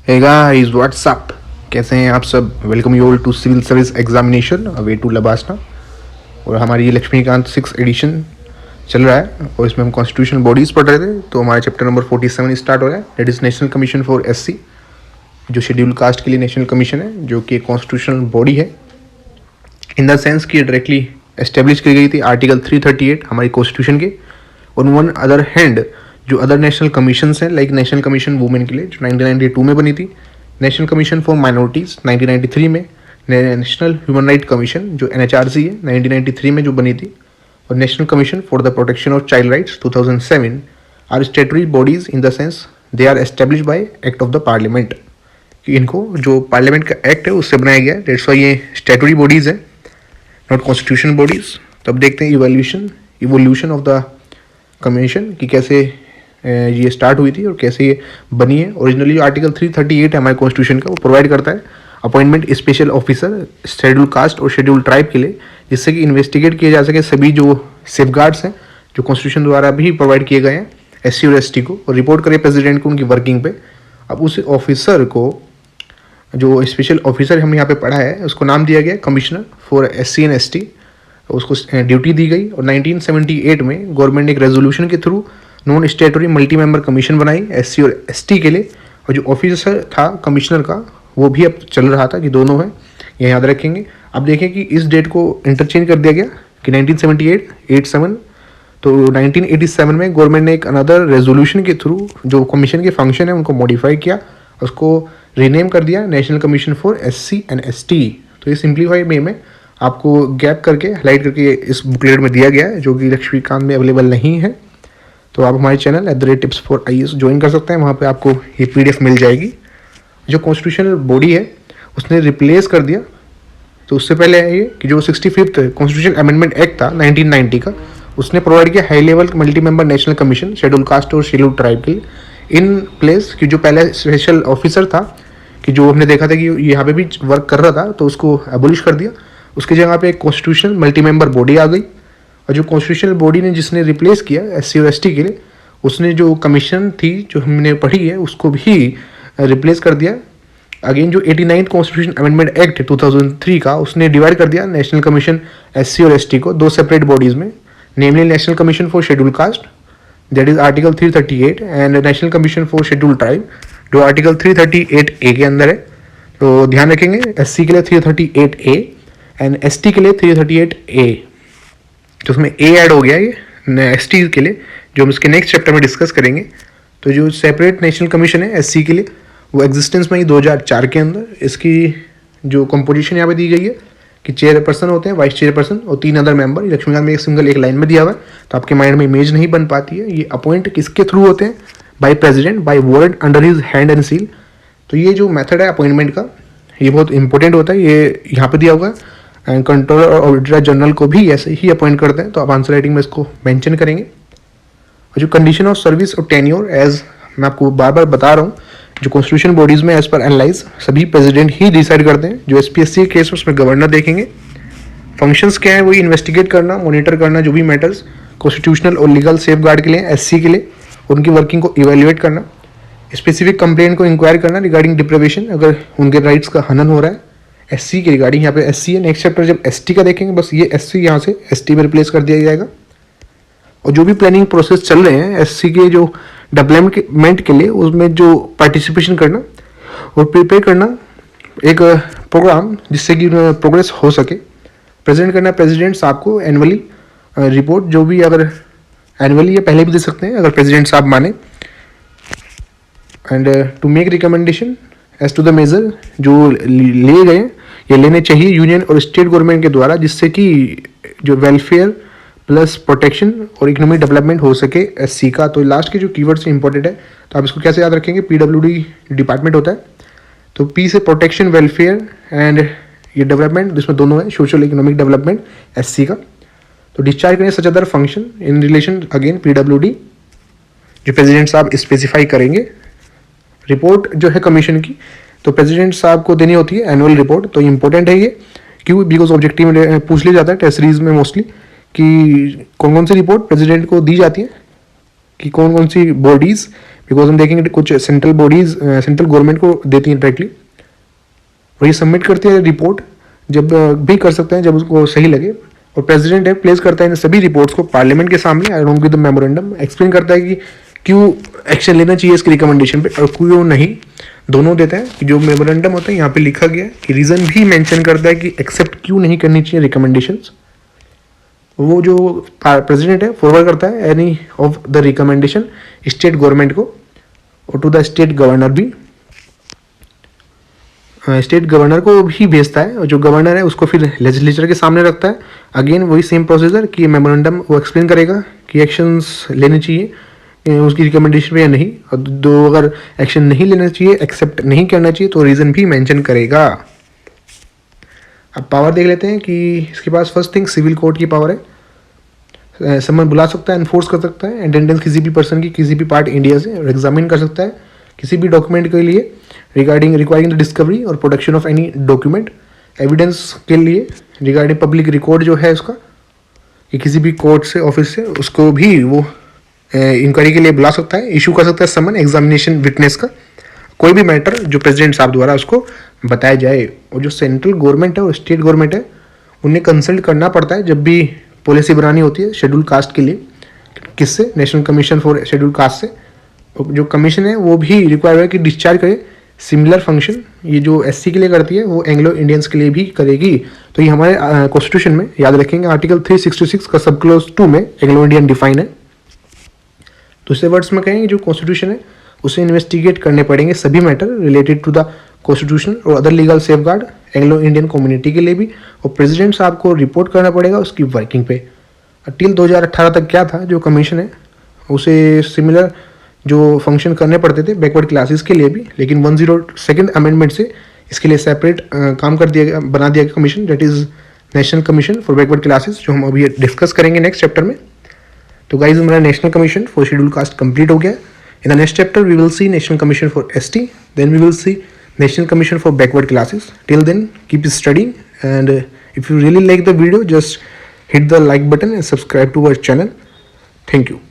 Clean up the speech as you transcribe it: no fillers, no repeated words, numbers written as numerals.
Hey guys what's up, कैसे हैं आप सब। Welcome you all to civil service examination way to LBSNAA. और हमारी ये लक्ष्मीकांत 6 एडिशन चल रहा है और इसमें हम कॉन्स्टिट्यूशन बॉडीज़ पढ़ रहे थे। तो हमारा चैप्टर नंबर 47 स्टार्ट हो रहा है, that is national commission for SC, जो शेड्यूल कास्ट के लिए नेशनल कमीशन है, जो कि कॉन्स्टिट्यूशनल बॉडी है इन द सेंस कि डायरेक्टली एस्टेब्लिश की गई थी आर्टिकल 338 हमारी कॉन्स्टिट्यूशन के। ऑन वन अदर हैंड जो अदर नेशनल कमीशंस हैं, लाइक नेशनल कमीशन वुमेन के लिए जो 1992 में बनी थी, नेशनल कमीशन फॉर माइनॉरिटीज़ 1993 में, नेशनल ह्यूमन राइट कमीशन जो NHRC है 1993 में जो बनी थी, और national commission for the protection of child rights 2007 are statutory bodies in the sense they are establish by act of the parliament, कि इनको जो पार्लियामेंट का एक्ट है उससे बनाया गया है। डेट्स वाई ये स्टेटरी बॉडीज़ है, नॉट कॉन्स्टिट्यूशन बॉडीज़। तब देखते हैं इवोल्यूशन ऑफ द कमीशन कि कैसे ये स्टार्ट हुई थी और कैसे ये बनी है। ओरिजिनली जो आर्टिकल 338 है हमारे कॉन्स्टिट्यूशन का, वो प्रोवाइड करता है appointment special officer schedule caste और शेड्यूल ट्राइब के लिए, जिससे कि इन्वेस्टिगेट किए जा सके सभी जो सेफगार्ड्स हैं जो कॉन्स्टिट्यूशन द्वारा भी प्रोवाइड किए गए हैं SC और ST को, और रिपोर्ट करे प्रेसिडेंट को उनकी वर्किंग पे। अब उस ऑफिसर को, जो स्पेशल ऑफिसर हम यहाँ पे पढ़ा है, उसको नाम दिया गया commissioner for SC and ST। उसको ड्यूटी दी गई और 1978 में गवर्नमेंट ने एक रेजोल्यूशन के through non स्टेटरी multi member commission बनाई SC और ST के लिए। और जो ऑफिसर था कमिश्नर का, वो भी अब चल रहा था कि दोनों हैं, ये याद रखेंगे। अब देखें कि इस डेट को इंटरचेंज कर दिया गया कि 1978, 87, तो 1987 में गवर्नमेंट ने एक अनदर रेजोल्यूशन के थ्रू जो कमीशन के फंक्शन है उनको मॉडिफाई किया, उसको रीनेम कर दिया national commission for SC and ST। तो ये सिंप्लीफाई वे में आपको गैप करके हाईलाइट करके इस बुकलेट में दिया गया है, जो कि लक्ष्मीकांत में अवेलेबल नहीं है। तो आप हमारे चैनल @tips4IAS ज्वाइन कर सकते हैं, वहाँ पे आपको ये PDF मिल जाएगी। जो कॉन्स्टिट्यूशनल बॉडी है उसने रिप्लेस कर दिया, तो उससे पहले है ये कि जो 65th कॉन्स्टिट्यूशन अमेंडमेंट एक्ट था 1990 का, उसने प्रोवाइड किया high level multi member national commission schedule caste और शेड्यूल ट्राइब के लिए इन प्लेस, कि जो पहले स्पेशल ऑफिसर था कि जो हमने देखा था कि यहाँ पे भी वर्क कर रहा था, तो उसको एबोलिश कर दिया। उसकी जगह पे एक कॉन्स्टिट्यूशनल मल्टी मेंबर बॉडी आ गई, और जो कॉन्स्टिट्यूशनल बॉडी ने जिसने रिप्लेस किया SC और ST के लिए, उसने जो कमीशन थी जो हमने पढ़ी है उसको भी रिप्लेस कर दिया। अगेन जो 89 कॉन्स्टिट्यूशन अमेंडमेंट एक्ट 2003 का, उसने डिवाइड कर दिया नेशनल कमीशन SC और ST को दो सेपरेट बॉडीज़ में, namely national commission for schedule caste that is article 338 and national commission for schedule tribe जो आर्टिकल 338A के अंदर है। तो ध्यान रखेंगे SC के लिए 338A एंड ST के लिए 338A, तो उसमें A ऐड हो गया ये ST के लिए, जो हम इसके नेक्स्ट चैप्टर में डिस्कस करेंगे। तो जो सेपरेट नेशनल कमीशन है SC के लिए, वो एग्जिस्टेंस में ही 2004 के अंदर। इसकी जो कंपोजिशन यहाँ पे दी गई है कि चेयरपर्सन होते हैं, वाइस चेयरपर्सन और 3 अदर मेंबर। लक्ष्मीकांत में एक सिंगल एक लाइन में दिया हुआ है, तो आपके माइंड में इमेज नहीं बन पाती है। ये अपॉइंट किसके थ्रू होते हैं? By president, by word under his hand and seal. तो ये जो मेथड है अपॉइंटमेंट का, ये बहुत इंपॉर्टेंट होता है। ये यहाँ पे दिया हुआ है, एंड कंट्रोलर और ऑडिटर जनरल को भी ऐसे ही अपॉइंट करते हैं। तो आप आंसर राइटिंग में इसको मेंशन करेंगे। और जो कंडीशन ऑफ सर्विस और टेन्योर, एज मैं आपको बार बार बता रहा हूँ, जो कॉन्स्टिट्यूशन बॉडीज में एज पर एनालाइज सभी प्रेसिडेंट ही डिसाइड करते हैं। जो SPSC के केस में उसमें गवर्नर देखेंगे। फंक्शंस क्या है? वही इन्वेस्टिगेट करना, मॉनिटर करना जो भी मैटर्स कॉन्स्टिट्यूशनल और लीगल सेफ गार्ड के लिए SC के लिए, उनकी वर्किंग को इवेल्युएट करना, स्पेसिफिक कंप्लेंट को इंक्वायर करना रिगार्डिंग डिप्रिवेशन, अगर उनके राइट्स का हनन हो रहा है SC के रिगार्डिंग। यहाँ पे SC है। नेक्स्ट चैप्टर जब ST का देखेंगे, बस ये SC यहाँ से ST में रिप्लेस कर दिया जाएगा। और जो भी प्लानिंग प्रोसेस चल रहे हैं SC के जो डेवलपमेंट के लिए, उसमें जो पार्टिसिपेशन करना और प्रिपेयर करना एक प्रोग्राम जिससे कि प्रोग्रेस हो सके, प्रेजेंट करना प्रेसिडेंट साहब को एनुअली रिपोर्ट, जो भी अगर एनुअली या पहले भी दे सकते हैं अगर प्रेसिडेंट साहब माने, and to make recommendation as to the major जो लिए गए या लेने चाहिए यूनियन और स्टेट गवर्नमेंट के द्वारा, जिससे कि जो वेलफेयर प्लस प्रोटेक्शन और इकोनॉमिक डेवलपमेंट हो सके SC का। तो लास्ट के जो कीवर्ड्स इंपॉर्टेंट है, तो आप इसको कैसे याद रखेंगे? PWD डिपार्टमेंट होता है, तो P से प्रोटेक्शन, वेलफेयर एंड ये डेवलपमेंट, जिसमें दोनों है सोशल इकोनॉमिक डेवलपमेंट SC का। तो डिस्चार्ज करें such other function in relation again PWD, जो प्रेसिडेंट साहब स्पेसिफाई करेंगे। रिपोर्ट जो है कमीशन की, तो प्रेसिडेंट साहब को देनी होती है एनुअल रिपोर्ट। तो इंपॉर्टेंट है ये, क्यों? बिकॉज ऑब्जेक्टिव में पूछ लिया जाता है टेस्ट सीरीज में मोस्टली कि कौन कौन सी रिपोर्ट प्रेसिडेंट को दी जाती है। कि कौन कौन सी बॉडीज़, बिकॉज हम देखेंगे कुछ सेंट्रल बॉडीज़ सेंट्रल गवर्नमेंट को देती हैं डायरेक्टली, और ये सबमिट करती है रिपोर्ट जब भी कर सकते हैं जब उसको सही लगे, और प्रेसिडेंट है प्लेस करता है इन सभी रिपोर्ट्स को पार्लियामेंट के सामने along with the memorandum, explain करता है कि क्यों एक्शन लेना चाहिए इसकी रिकमेंडेशन पे और क्यों नहीं, दोनों देता है। कि जो मेमोरेंडम होता है यहाँ पे लिखा गया है कि रीज़न भी मेंशन करता है कि एक्सेप्ट क्यों नहीं करनी चाहिए रिकमेंडेशंस, वो जो प्रेसिडेंट है फॉरवर्ड करता है any of the recommendation state government को और टू द स्टेट गवर्नर भी, स्टेट गवर्नर को भी भेजता है, और जो गवर्नर है उसको फिर लेजिस्लेचर के सामने रखता है। अगेन वही सेम प्रोसीजर कि मेमोरेंडम वो एक्सप्लेन करेगा कि एक्शंस लेने चाहिए उसकी रिकमेंडेशन पे या नहीं, और दो अगर एक्शन नहीं लेना चाहिए, एक्सेप्ट नहीं करना चाहिए तो रीज़न भी मेंशन करेगा। अब पावर देख लेते हैं कि इसके पास फर्स्ट थिंग सिविल कोर्ट की पावर है, समन बुला सकता है, एनफोर्स कर सकता है अटेंडेंस किसी भी पर्सन की किसी भी पार्ट इंडिया से, और एग्जामिन कर सकता है किसी भी डॉक्यूमेंट के लिए रिक्वायरिंग द डिस्कवरी और production of any document, evidence के लिए रिगार्डिंग पब्लिक रिकॉर्ड जो है उसका, कि किसी भी कोर्ट से ऑफिस से उसको भी वो इंक्वायरी के लिए बुला सकता है, इशू कर सकता है समन एग्जामिनेशन विटनेस का, कोई भी मैटर जो प्रेसिडेंट साहब द्वारा उसको बताया जाए। और जो सेंट्रल गवर्नमेंट है और स्टेट गवर्नमेंट है उन्हें कंसल्ट करना पड़ता है जब भी पॉलिसी बनानी होती है शेड्यूल कास्ट के लिए, किससे, national commission for schedule cast से। जो कमीशन है वो भी रिक्वायर है कि डिस्चार्ज करे सिमिलर फंक्शन, ये जो एससी के लिए करती है वो एंग्लो इंडियंस के लिए भी करेगी। तो ये हमारे कॉन्स्टिट्यूशन में याद रखेंगे आर्टिकल 366 का सब क्लोज 2 में एंग्लो इंडियन डिफाइन है। दूसरे वर्ड्स में कहेंगे जो कॉन्स्टिट्यूशन है उसे इन्वेस्टिगेट करने पड़ेंगे सभी matter related to the constitution और other legal safeguard Anglo Indian community के लिए भी, और प्रेसिडेंट साहब को रिपोर्ट करना पड़ेगा उसकी वर्किंग पे। टिल 2018 तक क्या था जो कमीशन है उसे सिमिलर जो फंक्शन करने पड़ते थे बैकवर्ड क्लासेस के लिए भी, लेकिन 102nd अमेंडमेंट से इसके लिए सेपरेट काम कर दिया गया, बना दिया गया commission, that is national commission for backward classes, जो हम अभी डिस्कस करेंगे नेक्स्ट चैप्टर में। तो गाइज हमारा national commission for schedule caste complete हो गया। In the next chapter we will see national commission for ST, then we will see national commission for backward classes. Till then keep studying, and if you really like the video just hit the like button and subscribe to our channel. Thank you.